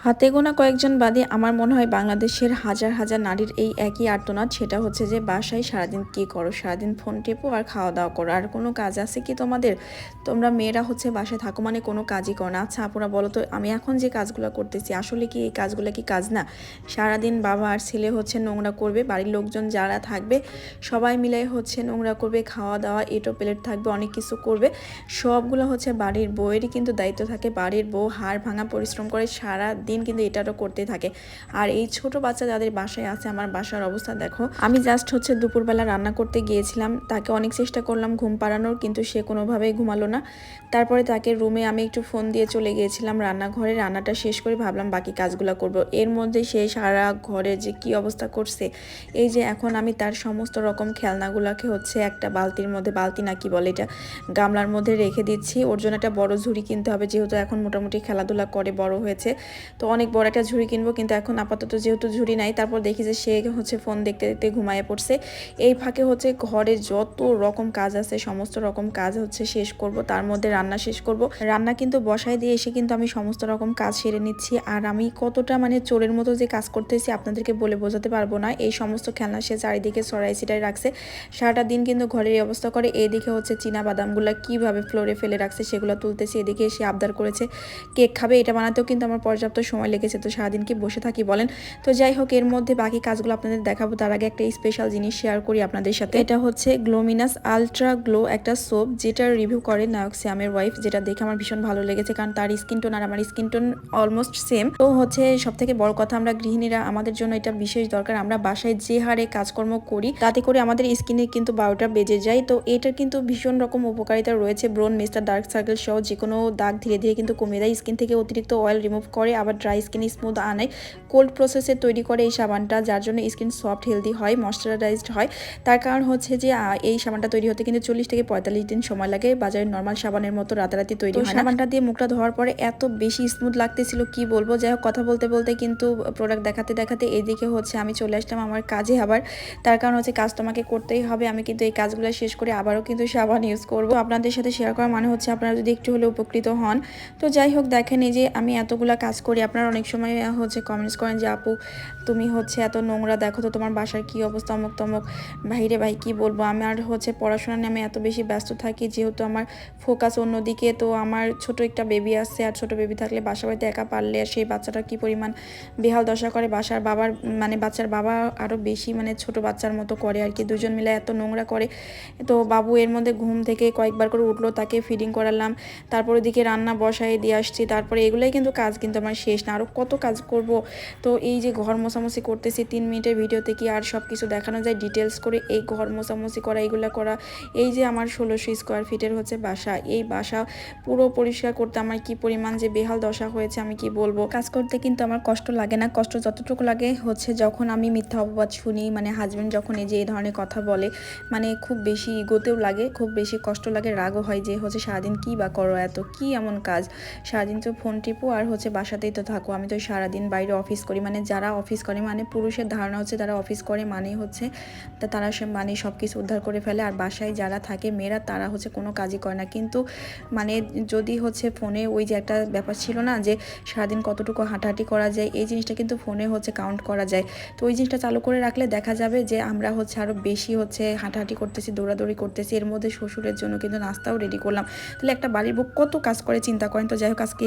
হাতে গোনা কয়েকজন বাদে আমার মনে হয় বাংলাদেশের হাজার হাজার নারীর এই একই আর্তনাদ, সেটা হচ্ছে যে বাসায় সারাদিন কী করো, সারাদিন ফোন টেপো আর খাওয়া দাওয়া করো, আর কোনো কাজ আছে কি তোমাদের? তোমরা মেয়েরা হচ্ছে বাসায় থাকো মানে কোনো কাজই করো না। আচ্ছা আপুরা বলো তো, আমি এখন যে কাজগুলো করতেছি আসলে কি এই কাজগুলো কি কাজ না? সারাদিন বাবা আর ছেলে হচ্ছে নোংরা করবে, বাড়ির লোকজন যারা থাকবে সবাই মিলে হচ্ছে নোংরা করবে, খাওয়া দাওয়া এটো প্লেট থাকবে, অনেক কিছু করবে। সবগুলো হচ্ছে বাড়ির বউয়েরই কিন্তু দায়িত্ব থাকে। বাড়ির বউ হাড় ভাঙা পরিশ্রম করে সারা দিন কিন্তু এটারও করতে থাকে। আর এই ছোট বাচ্চা যাদের বাসায় আছে, আমার বাসার অবস্থা দেখো। আমি জাস্ট হচ্ছে দুপুরবেলা রান্না করতে গিয়েছিলাম, তাকে অনেক চেষ্টা করলাম ঘুম পাড়ানোর, কিন্তু সে কোনোভাবেই ঘুমালো না। তারপরে তাকে রুমে আমি একটু ফোন দিয়ে চলে গিয়েছিলাম রান্নাঘরে, রান্নাটা শেষ করে ভাবলাম বাকি কাজগুলো করব। এর মধ্যে সে সারা ঘরে যে কি অবস্থা করছে, এই যে এখন আমি তার সমস্ত রকম খেলনাগুলোকে হচ্ছে একটা বালতির মধ্যে, বালতি না কি বলে এটা, গামলার মধ্যে রেখে দিচ্ছি। ওর জন্য একটা বড় ঝুড়ি কিনতে হবে, যেহেতু এখন মোটামুটি খেলাধুলা করে বড় হয়েছে, তো অনেক বড় একটা ঝুড়ি কিনবো, কিন্তু এখন আপাতত যেহেতু ঝুড়ি নাই। তারপর দেখি যে সে হচ্ছে ফোন দেখতে দেখতে ঘুমায় পড়ছে। এই ফাঁকে হচ্ছে ঘরে যত রকম কাজ আছে সমস্ত রকম কাজ হচ্ছে শেষ করব, তার মধ্যে রান্না শেষ করব। রান্না কিন্তু বসায় দিয়ে এসে কিন্তু আমি সমস্ত রকম কাজ সেরে নিচ্ছি। আর আমি কতটা মানে চোরের মতো যে কাজ করতেছি আপনাদেরকে বলে বোঝাতে পারবো না। এই সমস্ত খেলনা সে চারিদিকে ছড়াই ছিটাই রাখছে, সারাটা দিন কিন্তু ঘরের এই অবস্থা করে। এদিকে হচ্ছে চীনা বাদামগুলো কিভাবে ফ্লোরে ফেলে রাখছে সেগুলো তুলতেছি, এদিকে এসে আবদার করেছে কেক খাবে, এটা বানাতেও কিন্তু আমার পর্যাপ্ত সময় লেগেছে। তো সারাদিন কি বসে থাকি বলেন? তো যাই হোক, এর মধ্যে বাকি কাজগুলো আপনাদের দেখাবো, তার আগে একটা স্পেশাল জিনিস শেয়ার করি আপনাদের সাথে। এটা হচ্ছে গ্লোমিনাস আলট্রা গ্লো একটা সোপ, যেটার রিভিউ করে নায়ক শ্যামের ওয়াইফ, যেটা দেখে আমার ভীষণ ভালো লেগেছে, কারণ তার স্কিন টোন আর আমার স্কিন টোন অলমোস্ট সেম। তো হচ্ছে সব থেকে বড় কথা, আমরা গৃহিণীরা আমাদের জন্য এটা বিশেষ দরকার। আমরা বাসায় যে হারে কাজকর্ম করি তাতে করে আমাদের স্কিনে কিন্তু 12টা বেজে যায়। তো এটার কিন্তু ভীষণ রকম উপকারিতা রয়েছে। ব্রন, মিস্টার ডার্ক সার্কেল সহ যে কোনো দাগ ধীরে ধীরে কিন্তু কমিয়ে দেয়, স্কিন থেকে অতিরিক্ত অয়েল রিমুভ করে, আবার ড্রাই স্কিন স্মুথ আনায়। কোল্ড প্রসেসে তৈরি করে এই সাবানটা, যার জন্য স্কিন সফট, হেলদি হয়, ময়শ্চারাইজড হয়। তার কারণ হচ্ছে যে এই সাবানটা তৈরি হতে কিন্তু 40 থেকে 45 দিন সময় লাগে, বাজারের নর্মাল সাবানের মতো রাতারাতি তৈরি হয় না। সাবানটা দিয়ে মুখটা ধোয়ার পরে এত বেশি স্মুথ লাগতেছিল কি বলবো। যাই হোক, কথা বলতে বলতে কিন্তু প্রোডাক্ট দেখাতে দেখাতে এইদিকে হচ্ছে আমি চলে আসলাম আমার কাজে আবার। তার কারণ হচ্ছে কাজ তো আমাকে করতেই হবে, আমি কিন্তু এই কাজগুলো শেষ করে আবারও কিন্তু সাবান ইউজ করব। আপনাদের সাথে শেয়ার করার মানে হচ্ছে আপনারা যদি একটু হলে উপকৃত হন। তো যাই হোক, দেখেন এই যে আমি এতগুলা কাজ করি, আপনারা অনেক সময় হচ্ছে কমেন্টস করেন যে আপু তুমি হচ্ছে এত নোংরা, দেখো তো তোমার বাসার কি অবস্থা, অমুক তমুক। ভাইরে ভাই কি বলবো, আমার হচ্ছে পড়াশোনা নিয়ে আমি এত বেশি ব্যস্ত থাকি, যেহেতু আমার ফোকাস অন্যদিকে। তো আমার ছোট একটা বেবি আছে, আর ছোট বেবি থাকলে বাসা বাড়িতে একা পারলে আর সেই বাচ্চাটা কি পরিমাণ বেহাল দশা করে, বাসার বাবার মানে বাচ্চার বাবা আরও বেশি মানে ছোট বাচ্চার মতো করে আর কি, দুজন মিলে এত নোংরা করে। তো বাবু এর মধ্যে ঘুম থেকে কয়েকবার করে উঠলো, তাকে ফিডিং করালাম, তারপর ওদিকে রান্না বসায় দিয়ে আসছি। তারপরে এগুলোই কিন্তু কাজ, কিন্তু আমার শেষ না, আরও কত কাজ করব। তো এই যে ঘর মোছামুছি করতেছি 3 মিনিটের ভিডিওতে কি আর সব কিছু দেখানো যায় ডিটেলস করে? এই ঘর মোছামুছি করা, এইগুলো করা, এই যে আমার 1600 স্কোয়ার ফিটের হচ্ছে বাসা, এই বাসা পুরো পরিষ্কার করতে আমার কি পরিমাণ যে বেহাল দশা হয়েছে আমি কি বলবো। কাজ করতে কিন্তু আমার কষ্ট লাগে না, কষ্ট যতটুকু লাগে হচ্ছে যখন আমি মিথ্যা অপবাদ শুনি, মানে হাজব্যান্ড যখন এই যে এই ধরনের কথা বলে, মানে খুব বেশি ইগোতেও লাগে, খুব বেশি কষ্ট লাগে, রাগও হয় যে হচ্ছে সারাদিন কি বা করো, এত কি এমন কাজ, সারাদিন তো ফোন টিপো আর হচ্ছে বাসাতেই তো থাকো। আমি তো সারাদিন বাইরে অফিস করি, মানে যারা অফিস করে, মানে পুরুষের ধারণা হচ্ছে তারা অফিস করে মানে হচ্ছে তারা মানে সব কিছু উদ্ধার করে ফেলে, আর বাসায় যারা থাকে মেয়েরা তারা হচ্ছে কোনো কাজই করে না। কিন্তু মানে যদি হচ্ছে ফোনে ওই যে একটা ব্যাপার ছিল না যে সারাদিন কতটুকু হাঁটাহাঁটি করা যায়, এই জিনিসটা কিন্তু ফোনে হচ্ছে কাউন্ট করা যায়। তো ওই জিনিসটা চালু করে রাখলে দেখা যাবে যে আমরা হচ্ছে আরও বেশি হচ্ছে হাঁটাহাঁটি করতেছি, দৌড়াদৌড়ি করতেছি। এর মধ্যে শ্বশুরের জন্য কিন্তু নাস্তাও রেডি করলাম, তাহলে একটা বাড়ির বউ কত কাজ করে চিন্তা করেন। তো যাই হোক, আজকে